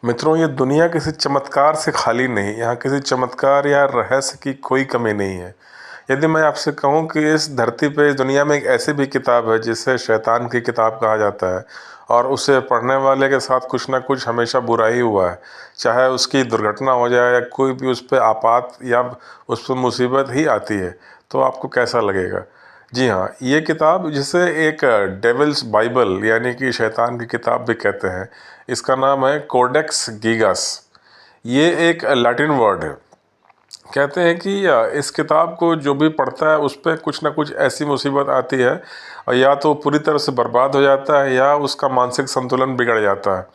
मित्रों, ये दुनिया किसी चमत्कार से खाली नहीं। यहाँ किसी चमत्कार या रहस्य की कोई कमी नहीं है। यदि मैं आपसे कहूँ कि इस धरती पे, इस दुनिया में एक ऐसी भी किताब है जिसे शैतान की किताब कहा जाता है और उसे पढ़ने वाले के साथ कुछ ना कुछ हमेशा बुरा ही हुआ है, चाहे उसकी दुर्घटना हो जाए या कोई भी उस पर आपात या उस पर मुसीबत ही आती है, तो आपको कैसा लगेगा। जी हाँ, ये किताब जिसे एक डेविल्स बाइबल यानी कि शैतान की किताब भी कहते हैं, इसका नाम है कोडेक्स गीगास। ये एक लैटिन वर्ड है। कहते हैं कि इस किताब को जो भी पढ़ता है उस पर कुछ ना कुछ ऐसी मुसीबत आती है और या तो पूरी तरह से बर्बाद हो जाता है या उसका मानसिक संतुलन बिगड़ जाता है,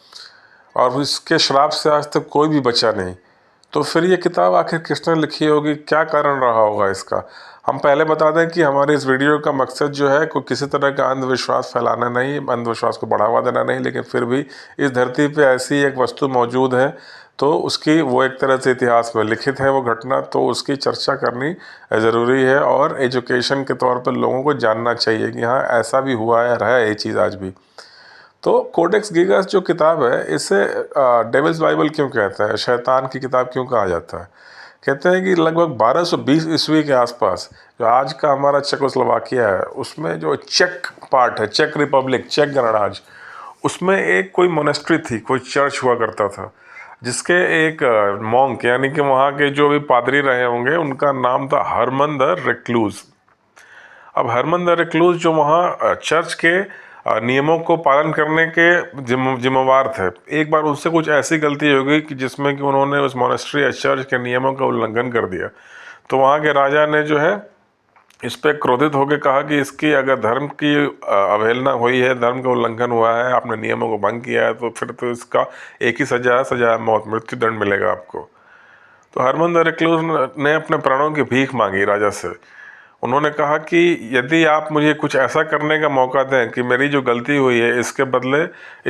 और इसके श्राप से आज तक कोई भी बचा नहीं। तो फिर ये किताब आखिर किसने लिखी होगी, क्या कारण रहा होगा इसका। हम पहले बता दें कि हमारे इस वीडियो का मकसद जो है कोई किसी तरह का अंधविश्वास फैलाना नहीं, अंधविश्वास को बढ़ावा देना नहीं, लेकिन फिर भी इस धरती पे ऐसी एक वस्तु मौजूद है तो उसकी वो एक तरह से इतिहास में लिखित है वो घटना, तो उसकी चर्चा करनी ज़रूरी है और एजुकेशन के तौर पर लोगों को जानना चाहिए कि हाँ ऐसा भी हुआ है, रहा है ये चीज़ आज भी। तो कोडेक्स गीगास जो किताब है, इसे डेविल्स बाइबल क्यों कहते हैं, शैतान की किताब क्यों कहा जाता है। कहते हैं कि लगभग 1220 ईस्वी के आसपास जो आज का हमारा चेकोस्लोवाकिया है, उसमें जो चेक पार्ट है, चेक रिपब्लिक, चेक गणराज्य, उसमें एक कोई मोनेस्ट्री थी, कोई चर्च हुआ करता था, जिसके एक मॉन्क यानी कि वहाँ के जो भी पादरी रहे होंगे उनका नाम था हरमन द रेक्लूज। अब हरमन द रेक्लूज जो वहाँ चर्च के नियमों को पालन करने के जिम्मेवार थे, एक बार उनसे कुछ ऐसी गलती हो गई कि जिसमें कि उन्होंने उस मोनेस्ट्री या चर्च के नियमों का उल्लंघन कर दिया। तो वहाँ के राजा ने जो है इस पर क्रोधित होकर कहा कि इसकी अगर धर्म की अवहेलना हुई है, धर्म का उल्लंघन हुआ है, आपने नियमों को भंग किया है, तो फिर तो इसका एक ही सजा है, सजा मौत, मृत्यु दंड मिलेगा आपको। तो हरमन द रेक्लूज ने अपने प्राणों की भीख मांगी राजा से। उन्होंने कहा कि यदि आप मुझे कुछ ऐसा करने का मौका दें कि मेरी जो गलती हुई है इसके बदले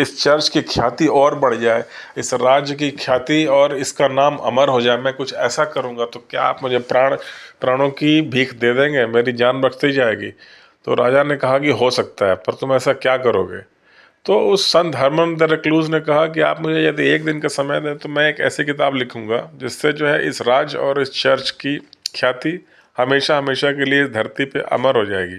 इस चर्च की ख्याति और बढ़ जाए, इस राज्य की ख्याति और इसका नाम अमर हो जाए, मैं कुछ ऐसा करूंगा, तो क्या आप मुझे प्राणों की भीख दे देंगे, मेरी जान बचती जाएगी। तो राजा ने कहा कि हो सकता है, पर तुम ऐसा क्या करोगे। तो उस संत हरमन द रेक्लूज ने कहा कि आप मुझे यदि एक दिन का समय दें तो मैं एक ऐसी किताब लिखूंगा जिससे जो है इस राज्य और इस चर्च की ख्याति हमेशा हमेशा के लिए इस धरती पे अमर हो जाएगी।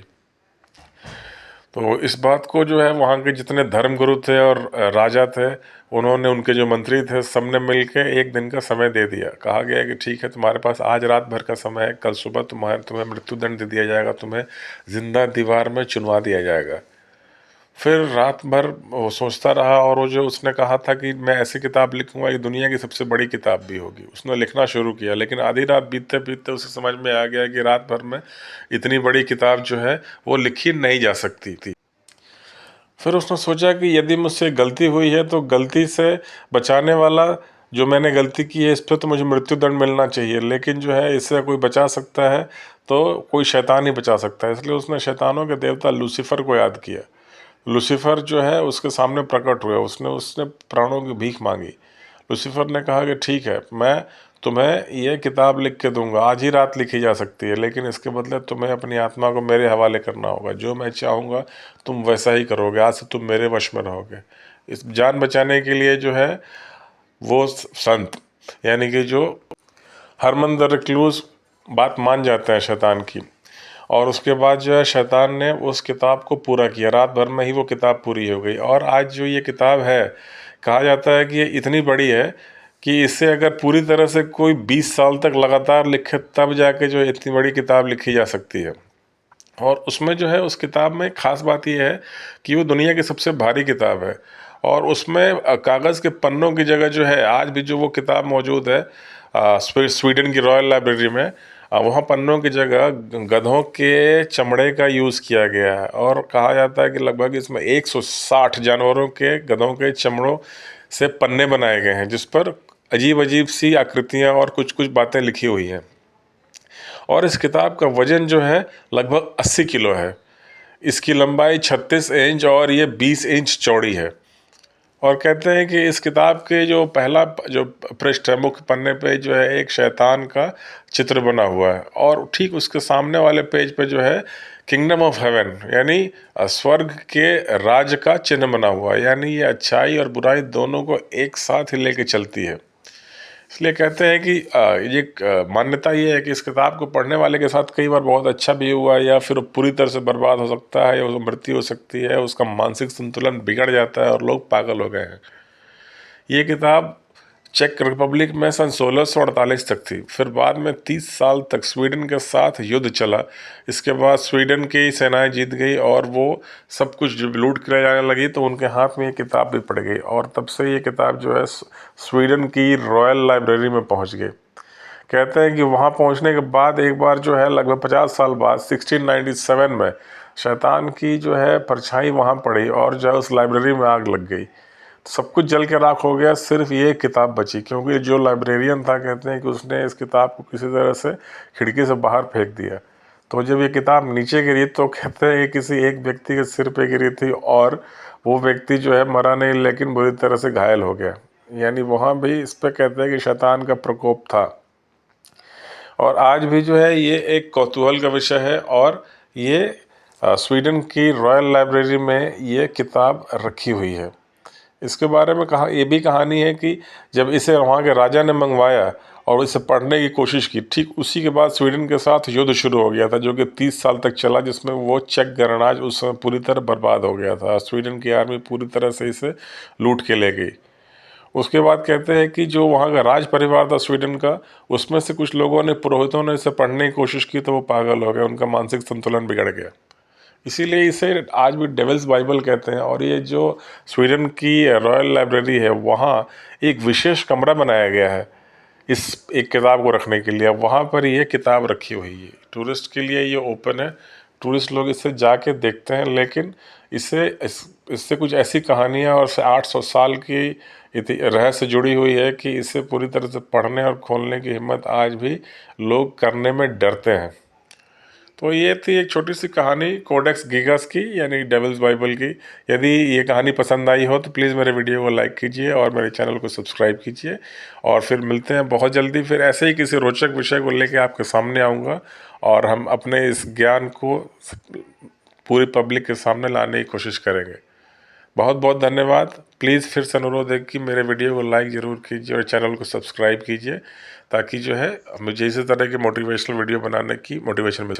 तो इस बात को जो है वहाँ के जितने धर्मगुरु थे और राजा थे, उन्होंने, उनके जो मंत्री थे, सबने मिलकर एक दिन का समय दे दिया। कहा गया कि ठीक है, तुम्हारे पास आज रात भर का समय है, कल सुबह तुम्हें मृत्युदंड दे दिया जाएगा, तुम्हें जिंदा दीवार में चुनवा दिया जाएगा। फिर रात भर वो सोचता रहा और वो जो उसने कहा था कि मैं ऐसी किताब लिखूंगा ये दुनिया की सबसे बड़ी किताब भी होगी, उसने लिखना शुरू किया। लेकिन आधी रात बीतते बीतते उसे समझ में आ गया कि रात भर में इतनी बड़ी किताब जो है वो लिखी नहीं जा सकती थी। फिर उसने सोचा कि यदि मुझसे गलती हुई है तो गलती से बचाने वाला, जो मैंने गलती की है इस पर तो मुझे मृत्युदंड मिलना चाहिए, लेकिन जो है इससे कोई बचा सकता है तो कोई शैतान ही बचा सकता है। इसलिए उसने शैतानों के देवता लूसीफर को याद किया। लूसीफर जो है उसके सामने प्रकट हुआ, उसने उसने प्राणों की भीख मांगी। लूसीफर ने कहा कि ठीक है, मैं तुम्हें ये किताब लिख के दूंगा, आज ही रात लिखी जा सकती है, लेकिन इसके बदले तुम्हें अपनी आत्मा को मेरे हवाले करना होगा, जो मैं चाहूँगा तुम वैसा ही करोगे, आज से तुम मेरे वश में रहोगे। इस जान बचाने के लिए जो है वो संत यानी कि जो हरमन द रेक्लूज बात मान जाते हैं शैतान की, और उसके बाद जो है शैतान ने उस किताब को पूरा किया, रात भर में ही वो किताब पूरी हो गई। और आज जो ये किताब है, कहा जाता है कि ये इतनी बड़ी है कि इससे अगर पूरी तरह से कोई 20 साल तक लगातार लिखे तब जाके जो इतनी बड़ी किताब लिखी जा सकती है। और उसमें जो है उस किताब में ख़ास बात यह है कि वो दुनिया की सबसे भारी किताब है, और उसमें कागज़ के पन्नों की जगह जो है आज भी जो वो किताब मौजूद है स्वीडन की रॉयल लाइब्रेरी में, वहाँ पन्नों की जगह गधों के चमड़े का यूज़ किया गया है। और कहा जाता है कि लगभग इसमें 160 जानवरों के, गधों के चमड़ों से पन्ने बनाए गए हैं जिस पर अजीब अजीब सी आकृतियाँ और कुछ कुछ बातें लिखी हुई हैं। और इस किताब का वज़न जो है लगभग 80 किलो है। इसकी लंबाई 36 इंच और ये 20 इंच चौड़ी है। और कहते हैं कि इस किताब के जो पहला जो पृष्ठ है, मुख्य पन्ने पे जो है एक शैतान का चित्र बना हुआ है, और ठीक उसके सामने वाले पेज पे जो है किंगडम ऑफ हेवन, यानी स्वर्ग के राज का चिन्ह बना हुआ है, यानी ये अच्छाई और बुराई दोनों को एक साथ ही लेके चलती है। इसलिए कहते हैं कि ये मान्यता ये है कि इस किताब को पढ़ने वाले के साथ कई बार बहुत अच्छा भी हुआ है, या फिर पूरी तरह से बर्बाद हो सकता है, या उसको मृत्यु हो सकती है, उसका मानसिक संतुलन बिगड़ जाता है और लोग पागल हो गए हैं। ये किताब चेक रिपब्लिक में सन 1648 तक थी, फिर बाद में 30 साल तक स्वीडन के साथ युद्ध चला। इसके बाद स्वीडन की सेनाएं जीत गई और वो सब कुछ जब लूट कर जाने लगी तो उनके हाथ में ये किताब भी पड़ गई, और तब से ये किताब जो है स्वीडन की रॉयल लाइब्रेरी में पहुंच गई। कहते हैं कि वहाँ पहुँचने के बाद एक बार जो है लगभग 50 साल बाद 1697 में शैतान की जो है परछाई वहाँ पड़ी और जो है उस लाइब्रेरी में आग लग गई। सब कुछ जल के राख हो गया, सिर्फ ये किताब बची, क्योंकि जो लाइब्रेरियन था कहते हैं कि उसने इस किताब को किसी तरह से खिड़की से बाहर फेंक दिया। तो जब ये किताब नीचे गिरी तो कहते हैं किसी एक व्यक्ति के सिर पे गिरी थी, और वो व्यक्ति जो है मरा नहीं लेकिन बुरी तरह से घायल हो गया। यानी वहाँ भी इस पे कहते हैं कि शैतान का प्रकोप था। और आज भी जो है ये एक कौतूहल का विषय है, और ये स्वीडन की रॉयल लाइब्रेरी में ये किताब रखी हुई है। इसके बारे में कहा, ये भी कहानी है कि जब इसे वहाँ के राजा ने मंगवाया और इसे पढ़ने की कोशिश की, ठीक उसी के बाद स्वीडन के साथ युद्ध शुरू हो गया था, जो कि 30 साल तक चला, जिसमें वो चेक गणराज्य उस समय पूरी तरह बर्बाद हो गया था। स्वीडन की आर्मी पूरी तरह से इसे लूट के ले गई। उसके बाद कहते हैं कि जो वहाँ का राज परिवार था स्वीडन का, उसमें से कुछ लोगों ने, पुरोहितों ने इसे पढ़ने की कोशिश की तो वो पागल हो गए, उनका मानसिक संतुलन बिगड़ गया। इसीलिए इसे आज भी डेविल्स बाइबल कहते हैं। और ये जो स्वीडन की रॉयल लाइब्रेरी है, वहाँ एक विशेष कमरा बनाया गया है इस एक किताब को रखने के लिए। वहाँ पर ये किताब रखी हुई है, टूरिस्ट के लिए ये ओपन है, टूरिस्ट लोग इसे जाके देखते हैं। लेकिन इससे कुछ ऐसी कहानियाँ और 800 साल की रहस्य जुड़ी हुई है कि इसे पूरी तरह से पढ़ने और खोलने की हिम्मत आज भी लोग करने में डरते हैं। तो ये थी एक छोटी सी कहानी कोडेक्स गीगास की, यानी डेविल्स बाइबल की। यदि ये कहानी पसंद आई हो तो प्लीज़ मेरे वीडियो को लाइक कीजिए और मेरे चैनल को सब्सक्राइब कीजिए। और फिर मिलते हैं बहुत जल्दी, फिर ऐसे ही किसी रोचक विषय को लेकर आपके सामने आऊँगा, और हम अपने इस ज्ञान को पूरी पब्लिक के सामने लाने की कोशिश करेंगे। बहुत बहुत धन्यवाद। प्लीज़ फिर से अनुरोध है कि मेरे वीडियो को लाइक ज़रूर कीजिए और चैनल को सब्सक्राइब कीजिए, ताकि जो है मुझे इसी तरह के मोटिवेशनल वीडियो बनाने की मोटिवेशन मिले।